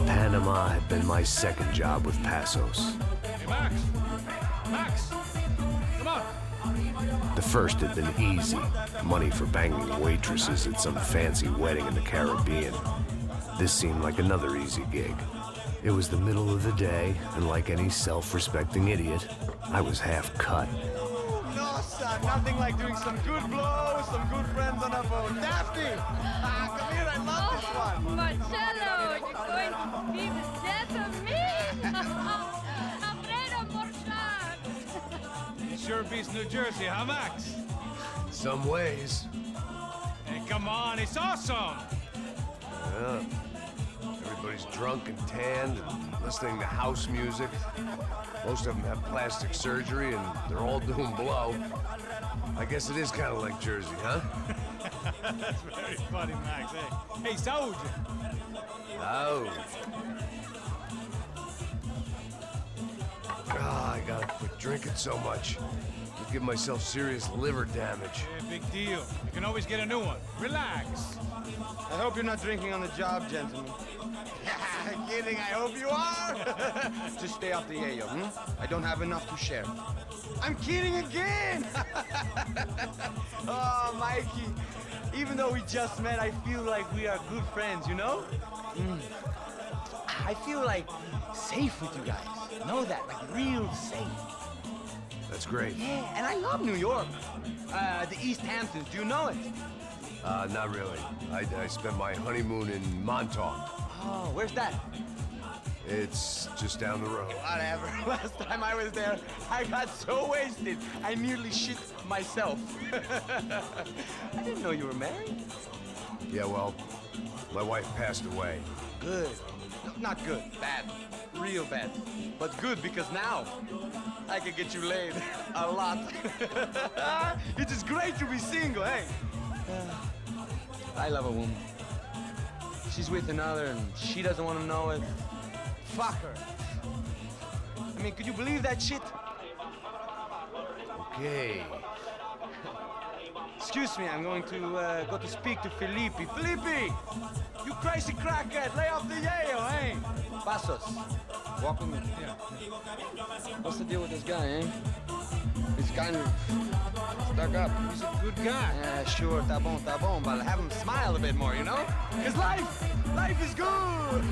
Panama had been my second job with Passos. Hey, Max! Max! Come on! The first had been easy. Money for banging waitresses at some fancy wedding in the Caribbean. This seemed like another easy gig. It was the middle of the day, and like any self-respecting idiot, I was half cut. No, son, nothing like doing some good blows, some good friends on a boat. Daphne! Come here, I love this one. Marcello, you're going to be the death of me? Alfredo Morchat. Sure beats New Jersey, huh, Max? Some ways. Hey, come on, it's awesome! Yeah. Everybody's drunk and tanned and listening to house music. Most of them have plastic surgery and they're all doing blow. I guess it is kind of like Jersey, huh? That's very funny, Max. Hey, Saúde! Oh. I gotta quit drinking so much. I'll give myself serious liver damage. Yeah, big deal. You can always get a new one. Relax. I hope you're not drinking on the job, gentlemen. Kidding, I hope you are. Just stay off the yayo, I don't have enough to share. I'm kidding again. Oh, Mikey. Even though we just met, I feel like we are good friends, you know? I feel like safe with you guys. Know that, like real safe. That's great. Yeah, and I love New York. The East Hamptons, do you know it? Not really. I spent my honeymoon in Montauk. Oh, where's that? It's just down the road. Whatever. Last time I was there, I got so wasted, I nearly shit myself. I didn't know you were married. Yeah, well, my wife passed away. Good. No, not good. Bad. Real bad. But good because now I can get you laid a lot. It is great to be single, hey? I love a woman. She's with another and she doesn't want to know it. Fuck her. I mean, could you believe that shit? Okay. Excuse me, I'm going to go to speak to Felipe. Felipe! You crazy crackhead, lay off the yayo, hey? Passos, walk with me. Yeah. What's the deal with this guy, eh? He's kind of stuck up. He's a good guy. Yeah, sure, tá bom, but have him smile a bit more, you know? Cause life is good!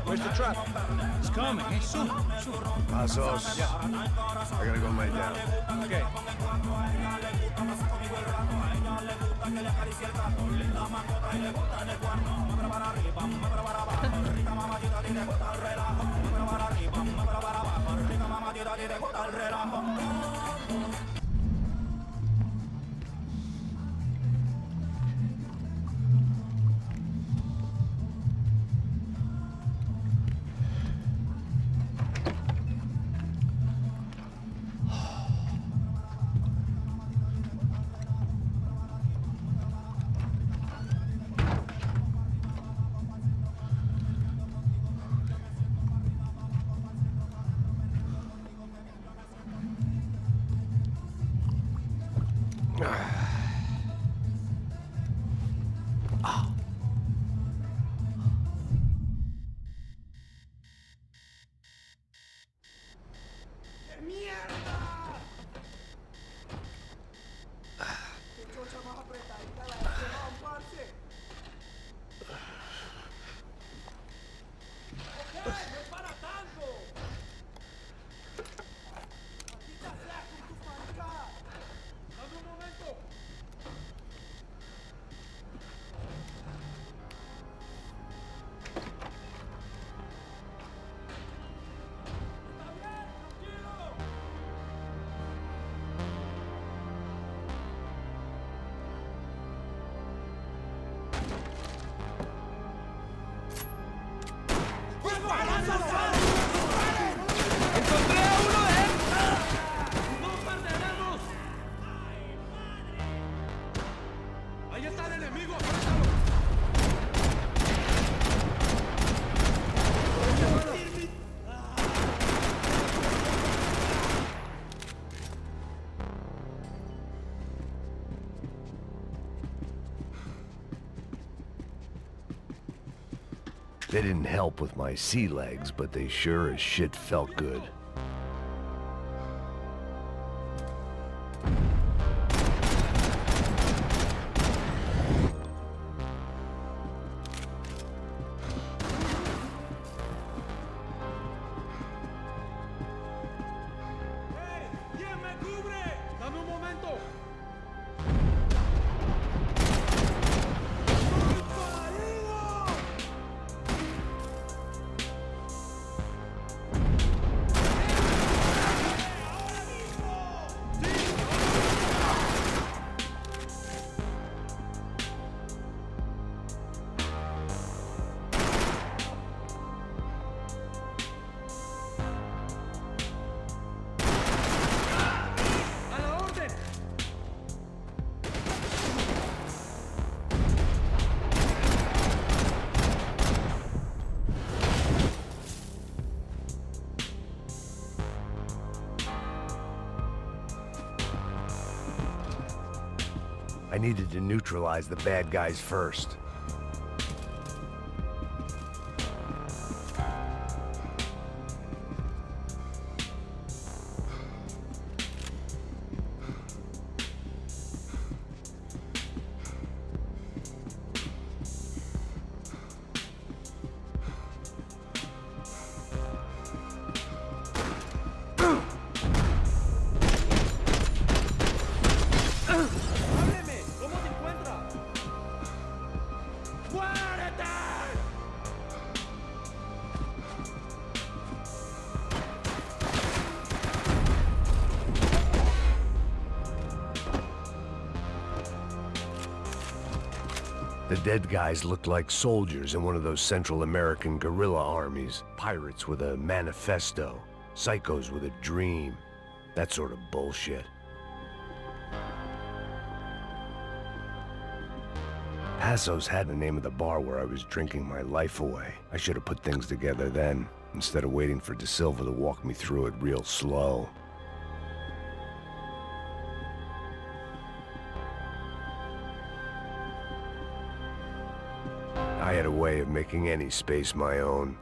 Where's the truck? It's coming. Hey, soon. Passos. Yeah. I gotta go lay down. Okay. They didn't help with my sea legs, but they sure as shit felt good. I needed to neutralize the bad guys first. The dead guys looked like soldiers in one of those Central American guerrilla armies. Pirates with a manifesto. Psychos with a dream. That sort of bullshit. Passos had the name of the bar where I was drinking my life away. I should have put things together then, instead of waiting for De Silva to walk me through it real slow. I had a way of making any space my own.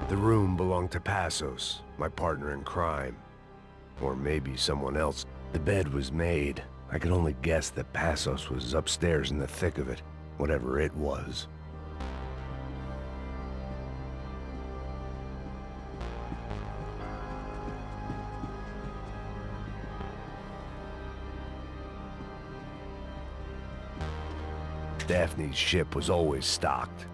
The room belonged to Passos, my partner in crime. Or maybe someone else. The bed was made. I could only guess that Passos was upstairs in the thick of it, whatever it was. Daphne's ship was always stocked.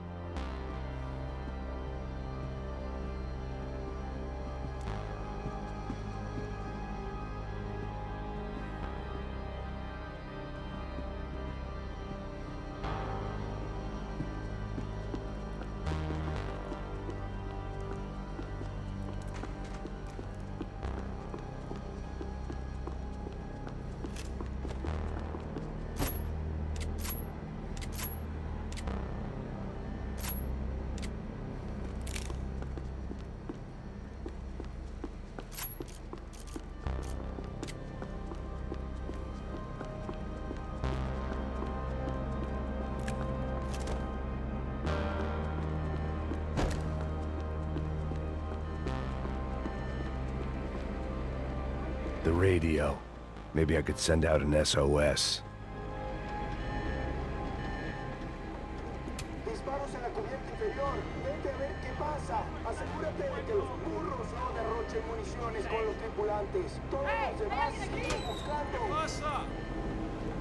The radio. Maybe I could send out an SOS. Disparos en la cubierta inferior. Vete a ver qué pasa. Asegúrate de que los burros no derrochen municiones con los tripulantes. Todos los demás siguen buscando.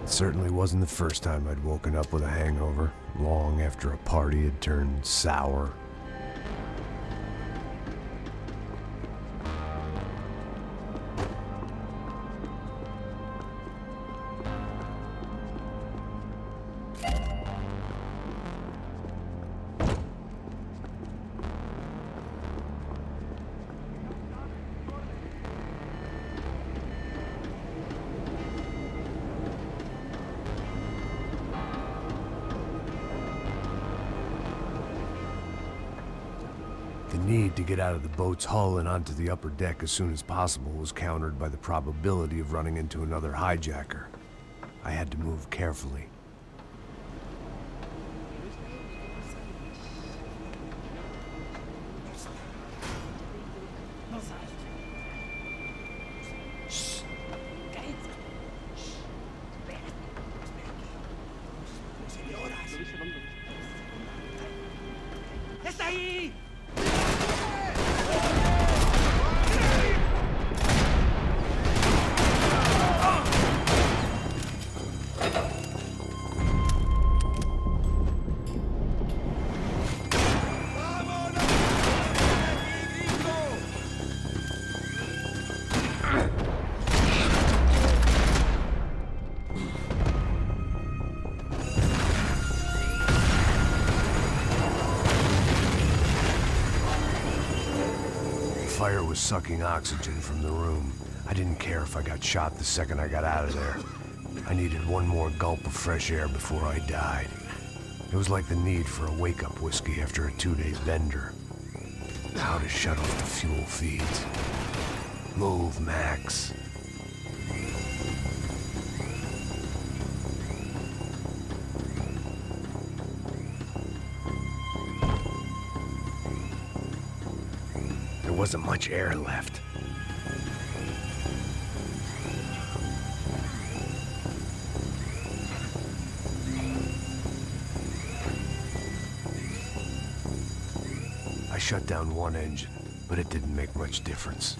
It certainly wasn't the first time I'd woken up with a hangover, long after a party had turned sour. need to get out of the boat's hull and onto the upper deck as soon as possible was countered by the probability of running into another hijacker. I had to move carefully. Fire was sucking oxygen from the room. I didn't care if I got shot the second I got out of there. I needed one more gulp of fresh air before I died. It was like the need for a wake-up whiskey after a 2-day bender. How to shut off the fuel feeds. Move, Max. There wasn't much air left. I shut down one engine, but it didn't make much difference.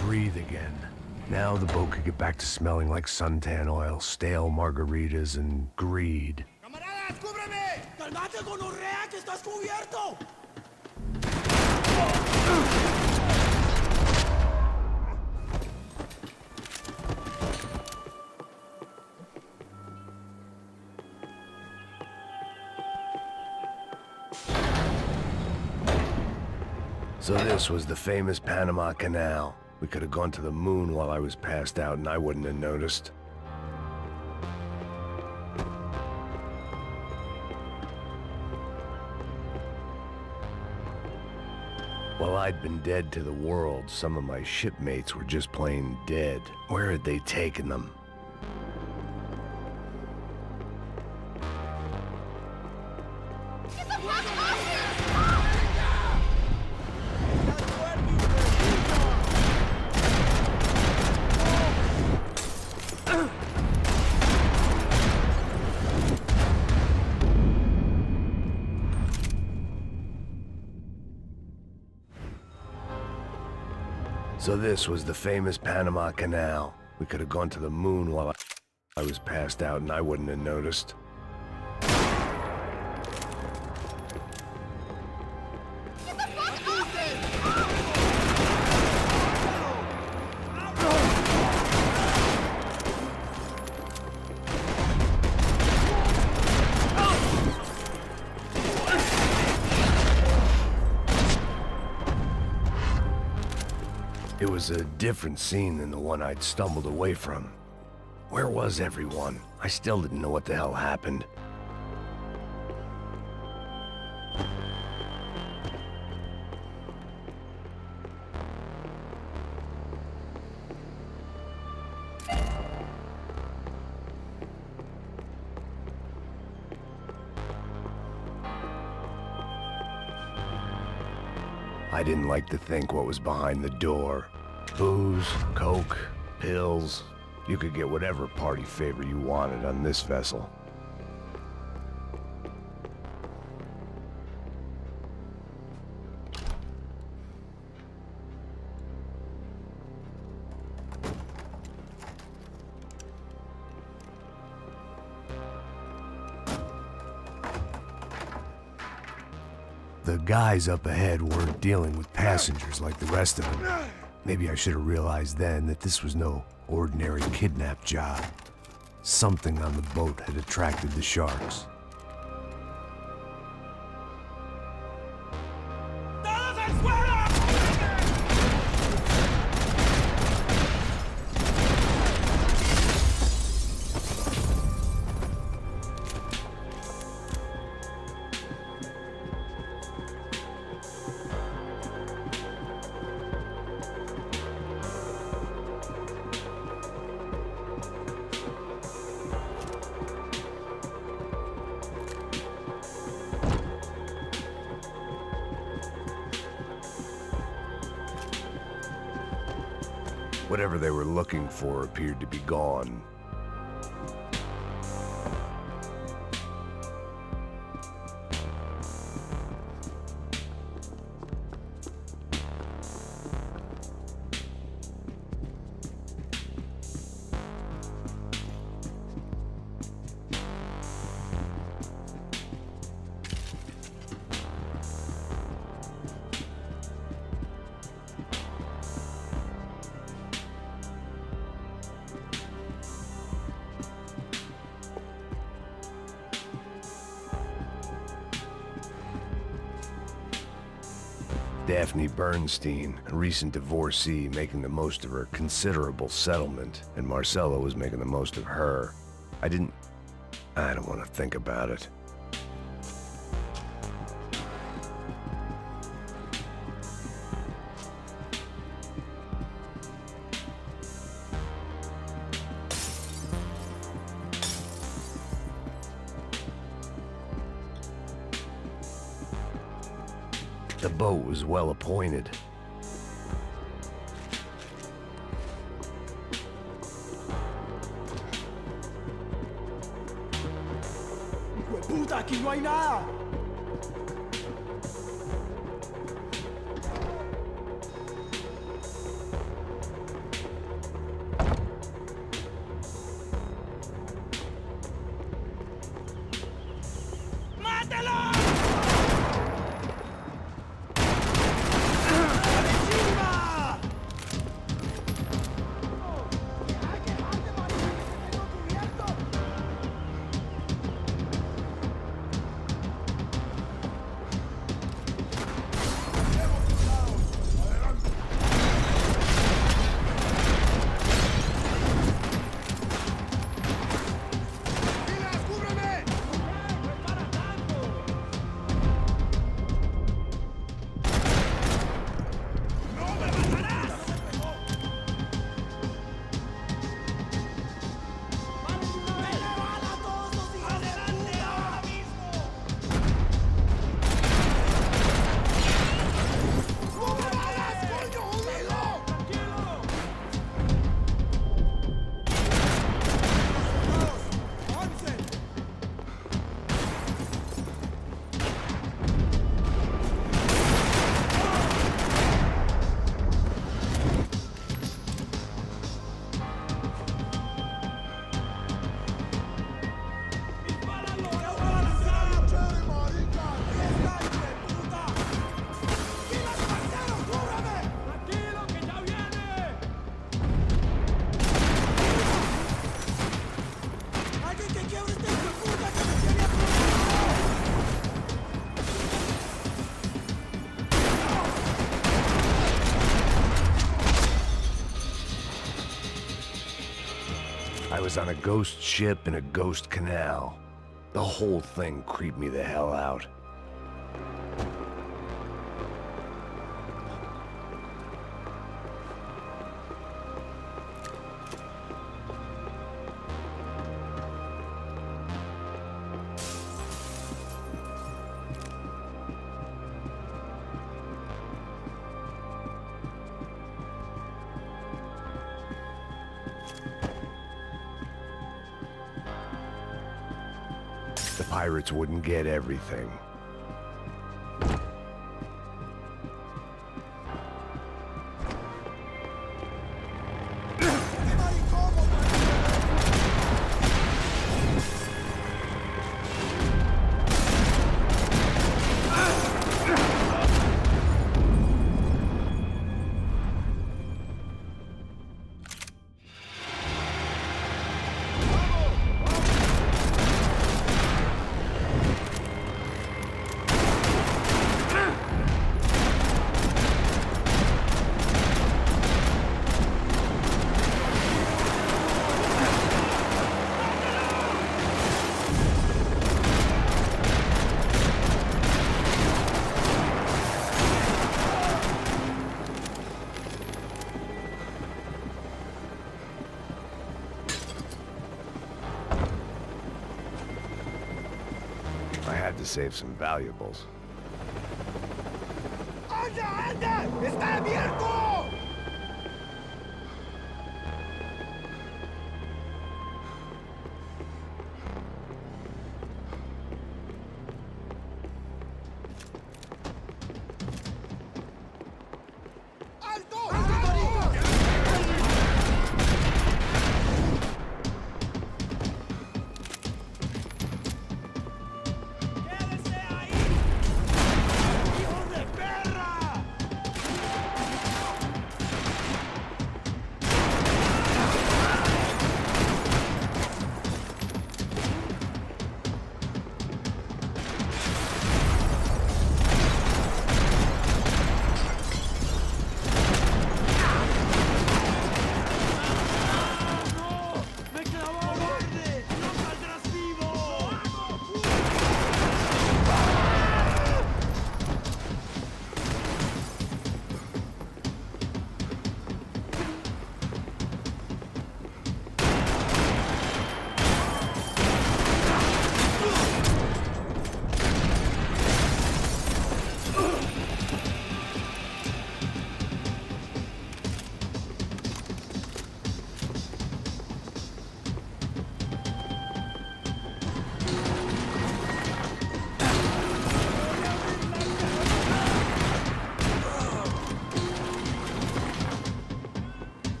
Breathe again. Now the boat could get back to smelling like suntan oil, stale margaritas, and greed. ¡Camaradas, cúbreme! ¡Cálmate, gonorrea, que estás cubierto! So this was the famous Panama Canal. We could have gone to the moon while I was passed out and I wouldn't have noticed. While I'd been dead to the world, some of my shipmates were just plain dead. Where had they taken them? So this was the famous Panama Canal. We could have gone to the moon while I was passed out and I wouldn't have noticed. It was a different scene than the one I'd stumbled away from. Where was everyone? I still didn't know what the hell happened. I didn't like to think what was behind the door. Booze, coke, pills. You could get whatever party favor you wanted on this vessel. The guys up ahead weren't dealing with passengers like the rest of them. Maybe I should have realized then that this was no ordinary kidnap job. Something on the boat had attracted the sharks. ¡Todos al suelo! Whatever they were looking for appeared to be gone. Daphne Bernstein, a recent divorcee, making the most of her considerable settlement, and Marcella was making the most of her. I don't want to think about it. The boat was well appointed. ¡Puta, aquí no hay nada! I was on a ghost ship in a ghost canal. The whole thing creeped me the hell out. The pirates wouldn't get everything. I had to save some valuables. ¡Anda, anda! ¡Está abierto!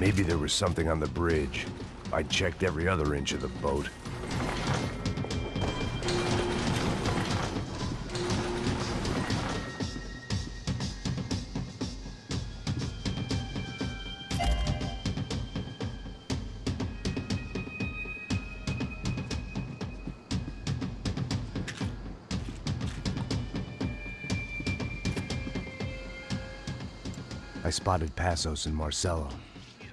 Maybe there was something on the bridge. I checked every other inch of the boat. I spotted Passos and Marcelo.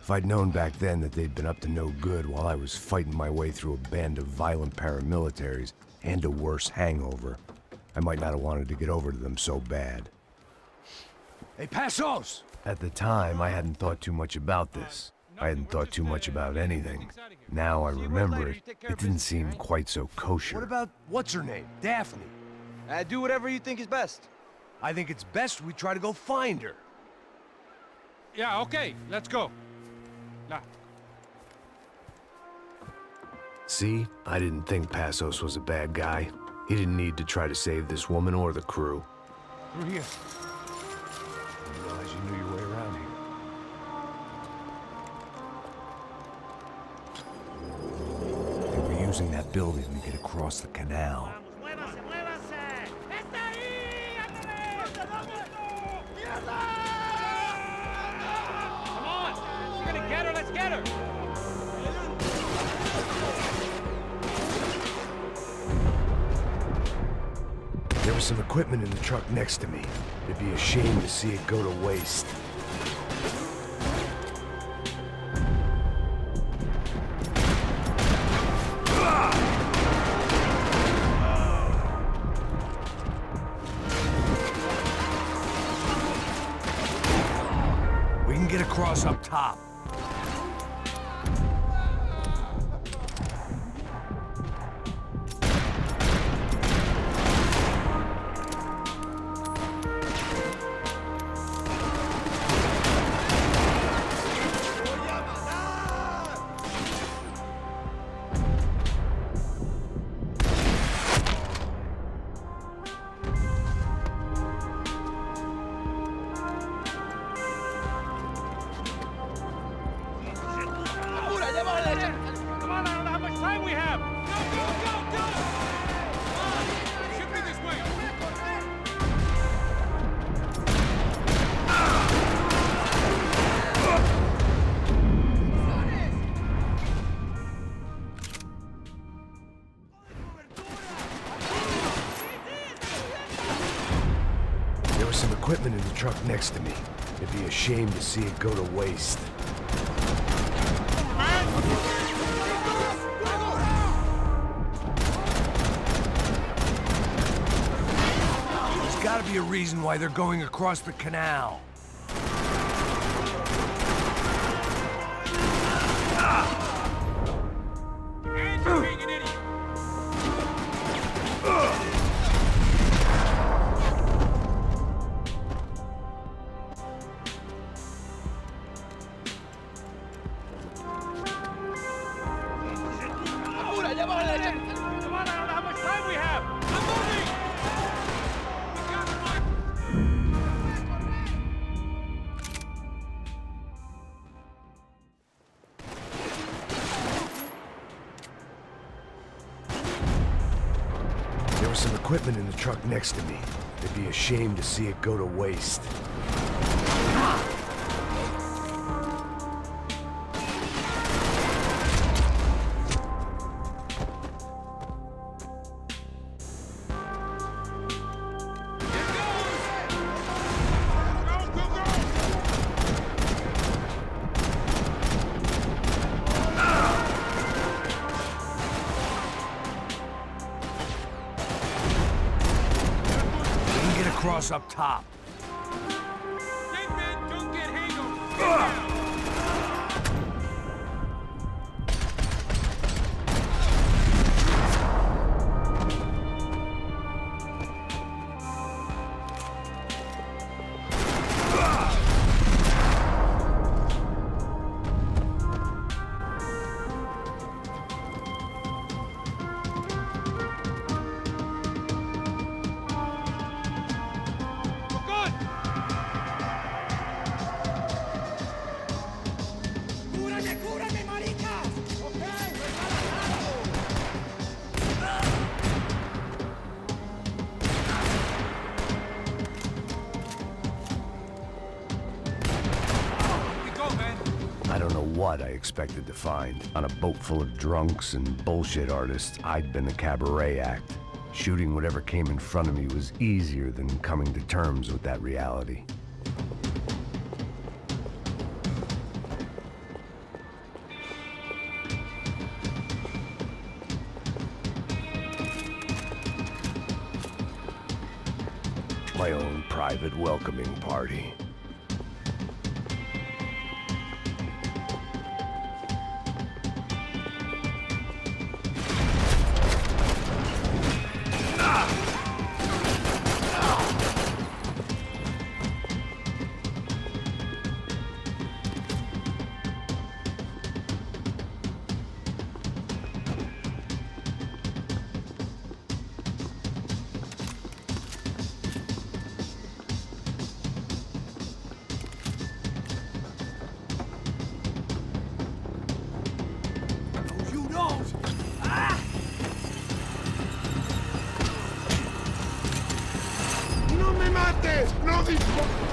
If I'd known back then that they'd been up to no good while I was fighting my way through a band of violent paramilitaries and a worse hangover, I might not have wanted to get over to them so bad. Hey, Passos! At the time, I hadn't thought too much about this. I hadn't thought too much about anything. Now I remember it, it didn't seem quite so kosher. What about what's-her-name? Daphne? Do whatever you think is best. I think it's best we try to go find her. Yeah, okay, let's go. Nah. See, I didn't think Passos was a bad guy. He didn't need to try to save this woman or the crew. Through here. I didn't realize you knew your way around here. They were using that building to get across the canal. Let's get her! There was some equipment in the truck next to me. It'd be a shame to see it go to waste. We can get across up top. Come on, I don't know how much time we have! Go! Come on, ship me this way! There was some equipment in the truck next to me. It'd be a shame to see it go to waste. There's gotta be a reason why they're going across the canal. And you're being an idiot! Come on, I don't know how much time we have! I'm moving! There was some equipment in the truck next to me. It'd be a shame to see it go to waste. Across up top. Dead men don't get hangovers! Go! don't know what I expected to find. On a boat full of drunks and bullshit artists, I'd been a cabaret act. Shooting whatever came in front of me was easier than coming to terms with that reality. My own private welcoming party. ¡No me mates! ¡No dispares!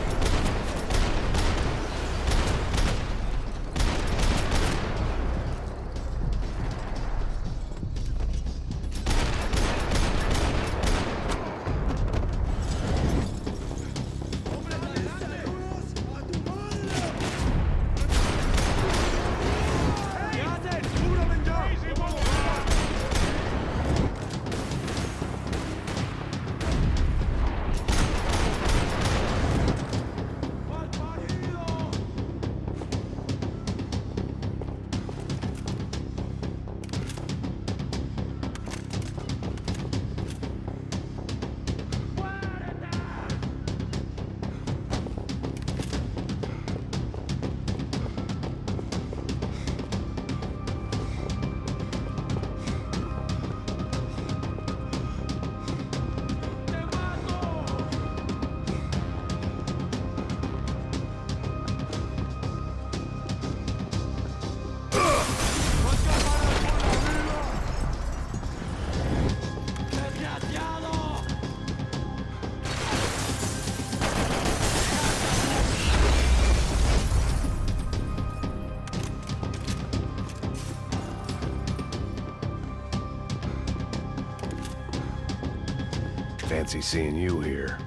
Fancy seeing you here.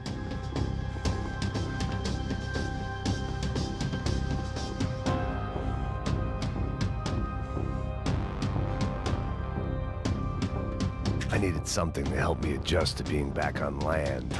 I needed something to help me adjust to being back on land.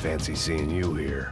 Fancy seeing you here.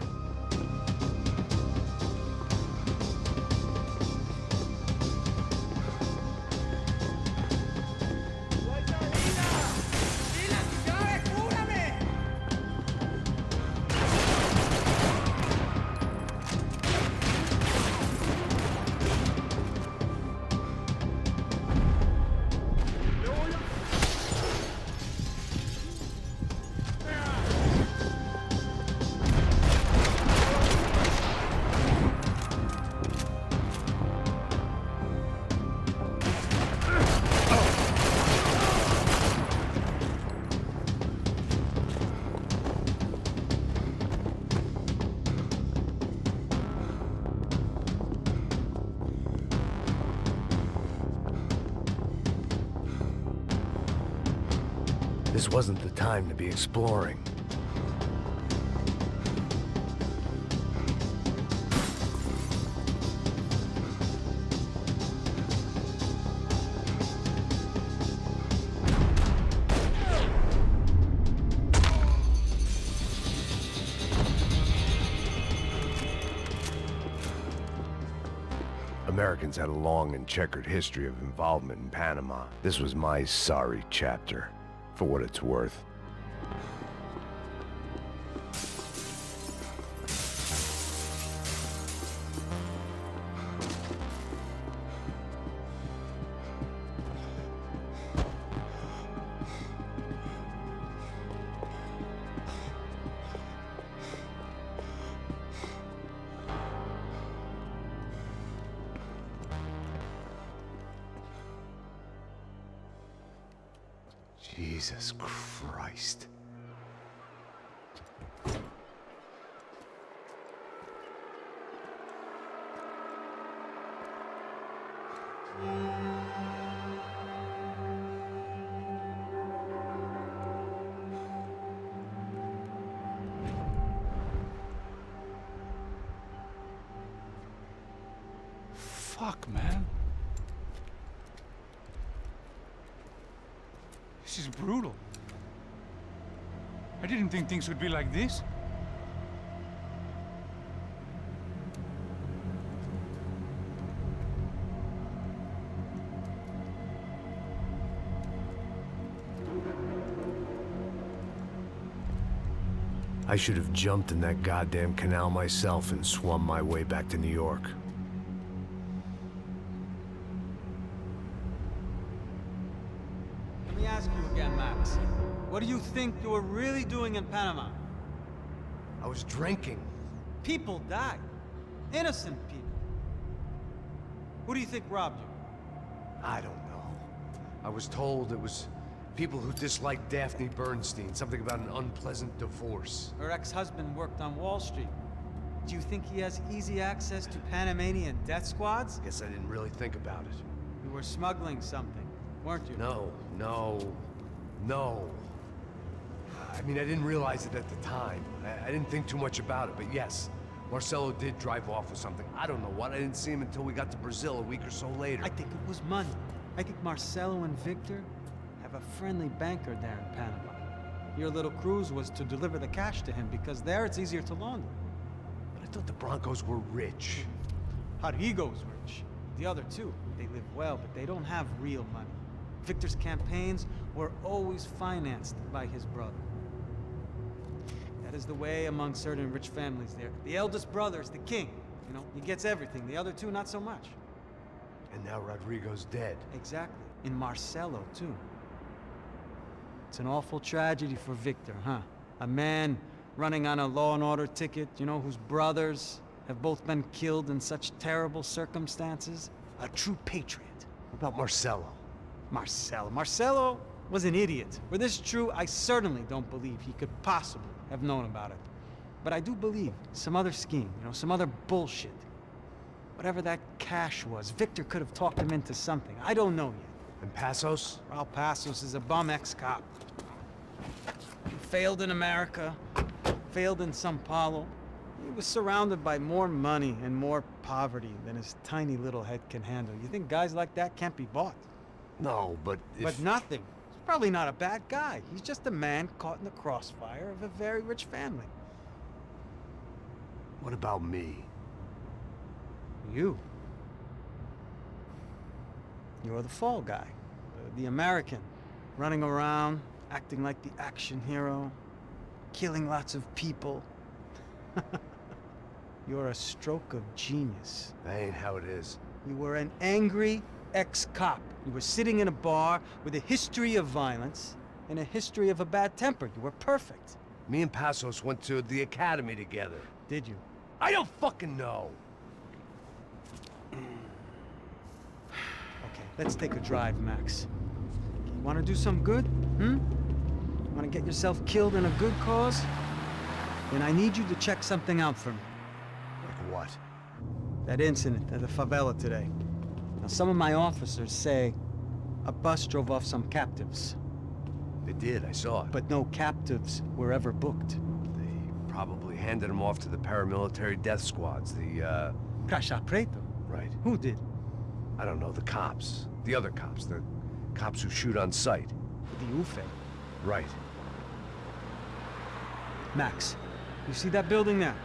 This wasn't the time to be exploring. Americans had a long and checkered history of involvement in Panama. This was my sorry chapter, for what it's worth. Jesus Christ. Fuck, man. This is brutal. I didn't think things would be like this. I should have jumped in that goddamn canal myself and swum my way back to New York. Let me ask you again, Max. What do you think you were really doing in Panama? I was drinking. People died. Innocent people. Who do you think robbed you? I don't know. I was told it was people who disliked Daphne Bernstein, something about an unpleasant divorce. Her ex-husband worked on Wall Street. Do you think he has easy access to Panamanian death squads? Guess I didn't really think about it. You were smuggling something, weren't you? No. I mean, I didn't realize it at the time. I didn't think too much about it, but yes, Marcelo did drive off with something. I don't know what. I didn't see him until we got to Brazil a week or so later. I think it was money. I think Marcelo and Victor have a friendly banker there in Panama. Your little cruise was to deliver the cash to him because there it's easier to launder. But I thought the Broncos were rich. Rodrigo's rich. The other two, they live well, but they don't have real money. Victor's campaigns were always financed by his brother. That is the way among certain rich families there. The eldest brother is the king. You know, he gets everything. The other two, not so much. And now Rodrigo's dead. Exactly. And Marcelo, too. It's an awful tragedy for Victor, huh? A man running on a law and order ticket, you know, whose brothers have both been killed in such terrible circumstances. A true patriot. What about Marcelo? Marcelo. Marcelo was an idiot. Were this true, I certainly don't believe he could possibly have known about it. But I do believe some other scheme, you know, some other bullshit. Whatever that cash was, Victor could have talked him into something. I don't know yet. And Passos? Raul Passos is a bum ex-cop. He failed in America, failed in Sao Paulo. He was surrounded by more money and more poverty than his tiny little head can handle. You think guys like that can't be bought? No, but if... But nothing. He's probably not a bad guy. He's just a man caught in the crossfire of a very rich family. What about me? You. You're the fall guy. The American. Running around, acting like the action hero. Killing lots of people. You're a stroke of genius. That ain't how it is. You were an angry ex-cop. You were sitting in a bar with a history of violence and a history of a bad temper. You were perfect. Me and Passos went to the academy together. Did you? I don't fucking know. Okay, let's take a drive, Max. You want to do some good? Want to get yourself killed in a good cause? Then I need you to check something out for me. Like what? That incident at the favela today. Now, some of my officers say a bus drove off some captives. They did, I saw it. But no captives were ever booked. They probably handed them off to the paramilitary death squads, the, Caixa Preto? Right. Who did? I don't know, the cops. The other cops, the cops who shoot on sight. The UFE. Right. Max, you see that building there?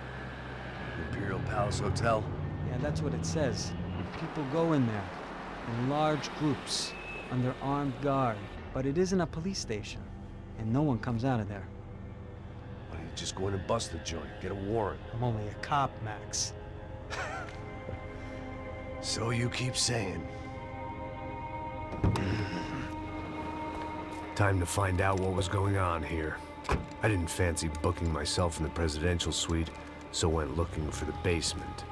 Imperial Palace Hotel? Yeah, that's what it says. People go in there in large groups under armed guard. But it isn't a police station, and no one comes out of there. Why don't you just go in and bust the joint, get a warrant? I'm only a cop, Max. So you keep saying. Time to find out what was going on here. I didn't fancy booking myself in the presidential suite, so went looking for the basement.